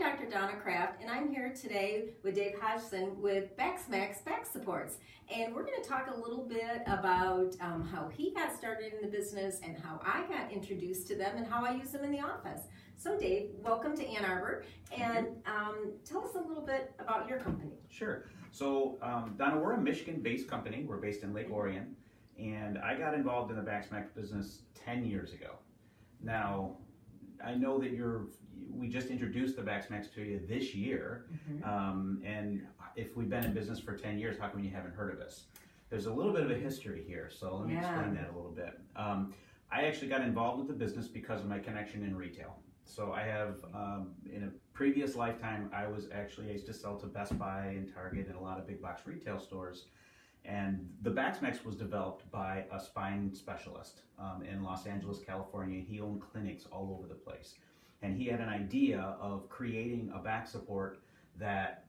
Dr. Donna Craft, and I'm here today with Dave Hodgson with BaxMax Back Supports. And we're going to talk a little bit about how he got started in the business and how I got introduced to them and how I use them in the office. So Dave, welcome to Ann Arbor, and tell us a little bit about your company. Sure. So Donna, we're a Michigan-based company. We're based in Lake Orion, and I got involved in the BaxMax business 10 years ago. Now, I know that we just introduced the BaxMax to you this year, and if we've been in business for 10 years, how come you haven't heard of us? There's a little bit of a history here, so let me explain that a little bit. I actually got involved with the business because of my connection in retail. So I have, in a previous lifetime, I used to sell to Best Buy and Target and a lot of big box retail stores. And the BaxMax was developed by a spine specialist in Los Angeles, California. He owned clinics all over the place. And he had an idea of creating a back support that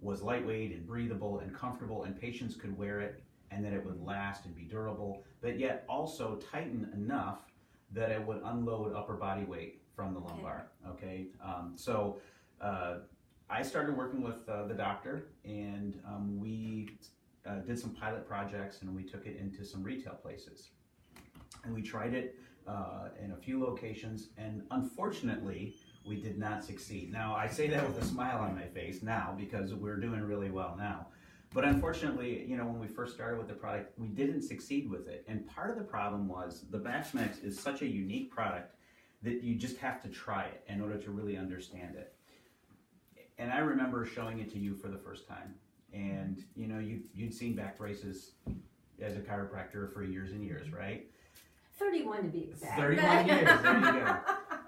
was lightweight and breathable and comfortable, and patients could wear it, and that it would last and be durable, but yet also tighten enough that it would unload upper body weight from the lumbar. So I started working with the doctor, and we did some pilot projects, and we took it into some retail places. And we tried it in a few locations, and unfortunately, we did not succeed. Now, I say that with a smile on my face now because we're doing really well now. But unfortunately, when we first started with the product, we didn't succeed with it. And part of the problem was the BaxMax is such a unique product that you just have to try it in order to really understand it. And I remember showing it to you for the first time. And you'd seen back braces as a chiropractor for years and years, right? 31 to be exact. 31 years, there you go.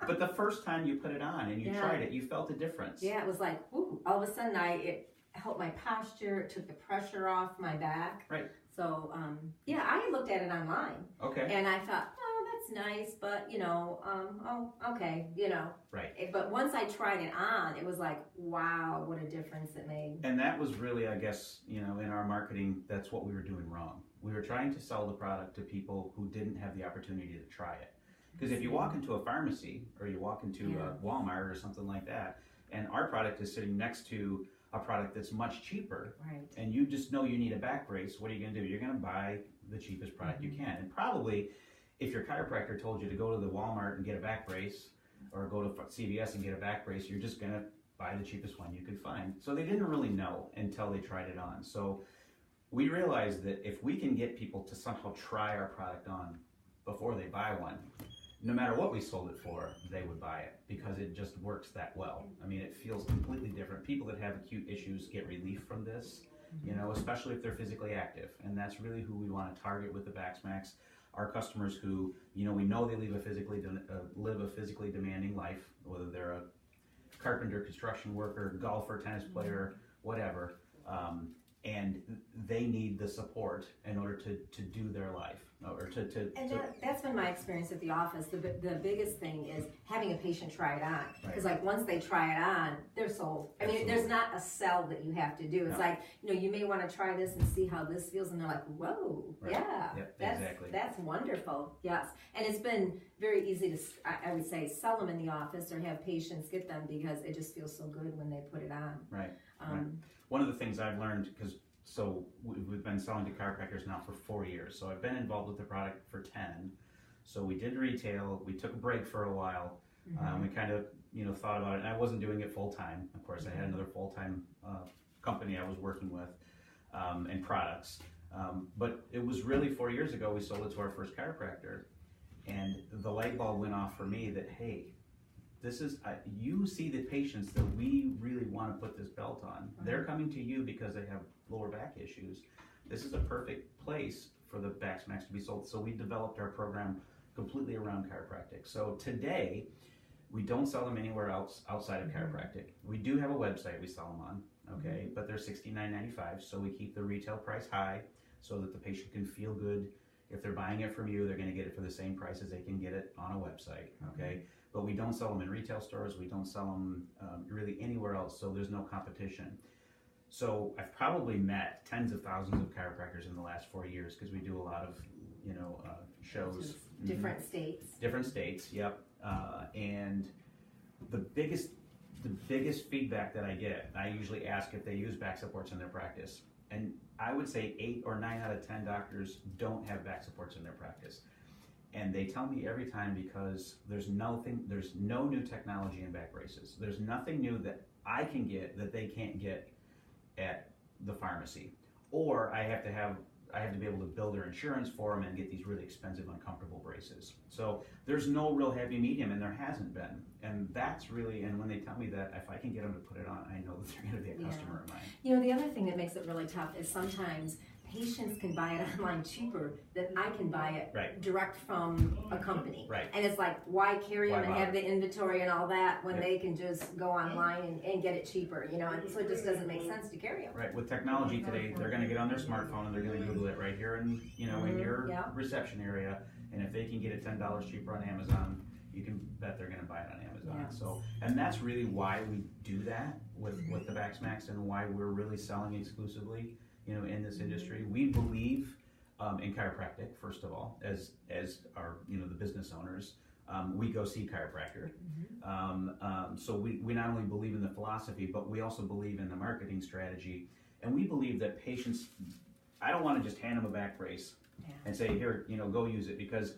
But the first time you put it on and you tried it, you felt a difference. Yeah, it was like, ooh, all of a sudden it helped my posture, it took the pressure off my back. Right. So, I looked at it online. Okay. And I thought, oh, that's nice, but, okay. Right. But once I tried it on, it was like, wow, what a difference it made. And that was really, I guess, in our marketing, that's what we were doing wrong. We were trying to sell the product to people who didn't have the opportunity to try it. Because if you walk into a pharmacy or you walk into a Walmart or something like that, and our product is sitting next to a product that's much cheaper, and you just know you need a back brace, what are you going to do? You're going to buy the cheapest product you can. And probably, if your chiropractor told you to go to the Walmart and get a back brace, or go to CVS and get a back brace, you're just going to buy the cheapest one you could find. So they didn't really know until they tried it on. So we realized that if we can get people to somehow try our product on before they buy one, no matter what we sold it for, they would buy it because it just works that well. I mean, it feels completely different. People that have acute issues get relief from this, especially if they're physically active. And that's really who we want to target with the BaxMax. Our customers who, we know they live a physically demanding life, whether they're a carpenter, construction worker, golfer, tennis player, whatever, and they need the support in order to do their life. That's been my experience at the office. The biggest thing is having a patient try it on. Because once they try it on, they're sold. I mean, there's not a sell that you have to do. It's like, you may want to try this and see how this feels. And they're like, whoa, that's wonderful. Yes. And it's been very easy to, I would say, sell them in the office or have patients get them because it just feels so good when they put it on. Right. One of the things I've learned, so we've been selling to chiropractors now for 4 years. So I've been involved with the product for 10. So we did retail. We took a break for a while. We kind of, thought about it. And I wasn't doing it full time. Of course, I had another full-time company I was working with and products. But it was really 4 years ago we sold it to our first chiropractor. And the light bulb went off for me that, hey, this is, you see the patients that we really want to put this belt on. They're coming to you because they have lower back issues. This is a perfect place for the BaxMax to be sold. So we developed our program completely around chiropractic. So today, we don't sell them anywhere else outside of chiropractic. We do have a website we sell them on, but they're $69.95. So we keep the retail price high so that the patient can feel good. If they're buying it from you, they're going to get it for the same price as they can get it on a website, But we don't sell them in retail stores. We don't sell them really anywhere else, so there's no competition. So I've probably met tens of thousands of chiropractors in the last 4 years because we do a lot of, shows. Different states. Different states, yep. And the biggest the biggest feedback that I get, I usually ask if they use back supports in their practice. And I would say 8 or 9 out of 10 doctors don't have back supports in their practice. And they tell me every time because there's no new technology in back braces. There's nothing new that I can get that they can't get at the pharmacy. Or I have to be able to build their insurance for them and get these really expensive, uncomfortable braces. So there's no real happy medium, and there hasn't been. And that's really, and when they tell me that, if I can get them to put it on, I know that they're going to be a customer of mine. You know, the other thing that makes it really tough is sometimes patients can buy it online cheaper than I can buy it direct from a company. Right. And it's like, why carry them and have the inventory and all that when they can just go online and get it cheaper, you know? And so it just doesn't make sense to carry them. Right. With technology today, they're going to get on their smartphone and they're going to Google it right here in, you know, in your reception area. And if they can get it $10 cheaper on Amazon, you can bet they're going to buy it on Amazon. Yes. So, and that's really why we do that with the BaxMax and why we're really selling exclusively, you know, in this industry. We believe in chiropractic, first of all, as our, you know, the business owners. We go see chiropractor. So we not only believe in the philosophy, but we also believe in the marketing strategy. And we believe that patients, I don't want to just hand them a back brace and say, here, you know, go use it, because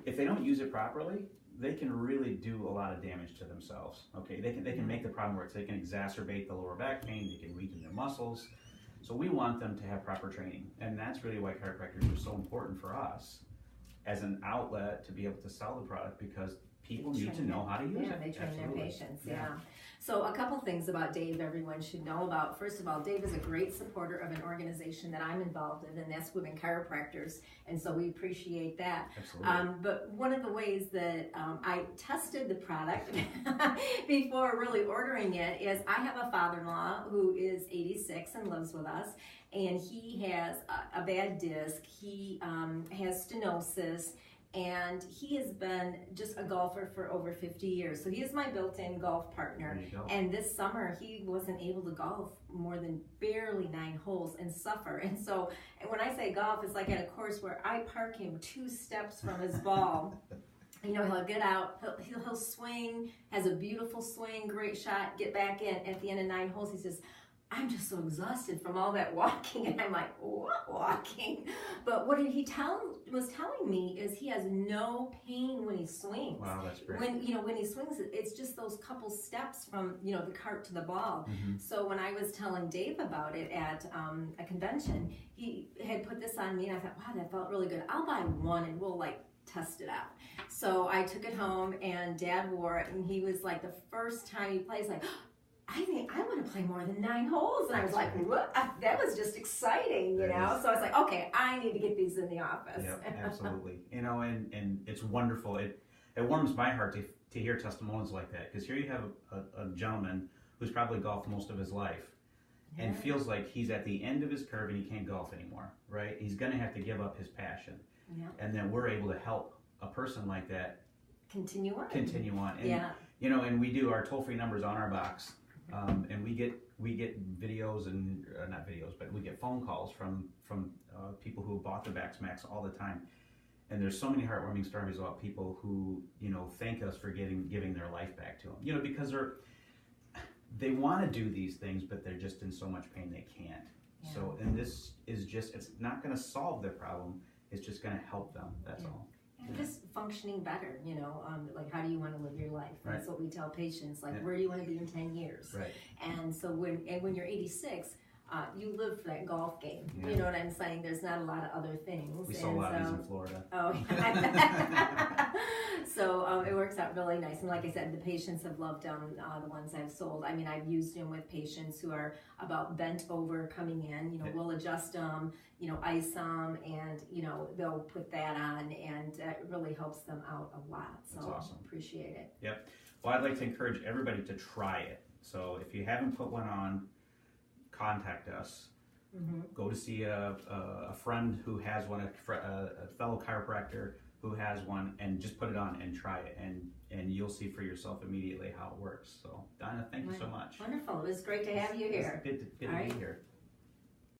if they don't use it properly, they can really do a lot of damage to themselves. Okay, they can make the problem worse. They can exacerbate the lower back pain. They can weaken their muscles. So we want them to have proper training, and that's really why chiropractors are so important for us as an outlet to be able to sell the product, because people need to know how to use it. Yeah, they train their patients, So a couple things about Dave everyone should know about. First of all, Dave is a great supporter of an organization that I'm involved in, and that's Women Chiropractors, and so we appreciate that. Absolutely. But one of the ways that I tested the product before really ordering it is I have a father-in-law who is 86 and lives with us, and he has a bad disc. He has stenosis, and he has been just a golfer for over 50 years. So he is my built-in golf partner. There you go. And this summer, he wasn't able to golf more than barely 9 holes and suffer. And so when I say golf, it's like at a course where I park him 2 steps from his ball. You know, he'll get out, he'll swing, has a beautiful swing, great shot, get back in. At the end of 9 holes, he says, I'm just so exhausted from all that walking. And I'm like, what walking? But what he was telling me is he has no pain when he swings. Wow, that's great. When he swings, it's just those couple steps from, you know, the cart to the ball. So when I was telling Dave about it at a convention, he had put this on me, and I thought, wow, that felt really good. I'll buy one and we'll test it out. So I took it home, and Dad wore it, and he was like, the first time he plays, like, I think I want to play more than 9 holes. And I was like, what? That was just exciting, you know? So I was like, okay, I need to get these in the office. Yep, absolutely. You know, and it's wonderful. It warms my heart to hear testimonies like that, because here you have a gentleman who's probably golfed most of his life and feels like he's at the end of his curve and he can't golf anymore, right? He's going to have to give up his passion. And then we're able to help a person like that continue on. And, you know, and we do our toll-free numbers on our box. And we get videos and not videos, but we get phone calls from people who bought the BaxMax all the time, and there's so many heartwarming stories about people who, you know, thank us for giving their life back to them, you know, because they want to do these things, but they're just in so much pain they can't. So, and this is just, it's not going to solve their problem, it's just going to help them. That's all. And just functioning better, you know, like how do you want to live your life? Right. That's what we tell patients, like where do you want to be in 10 years? Right. And so when you're 86, you live for that golf game. You know what I'm saying? There's not a lot of other things. We saw a lot of these in Florida. Oh, yeah. So it works out really nice. And like I said, the patients have loved the ones I've sold. I mean, I've used them with patients who are about bent over coming in. You know, we'll adjust them, you know, ice them, and, you know, they'll put that on, and it really helps them out a lot. So that's awesome. Appreciate it. Yep. Well, I'd like to encourage everybody to try it. So if you haven't put one on, contact us. Go to see a friend who has one, a fellow chiropractor who has one, and just put it on and try it, and you'll see for yourself immediately how it works. So Donna, thank you so much. Wonderful. It was great to have you here. Good to be here.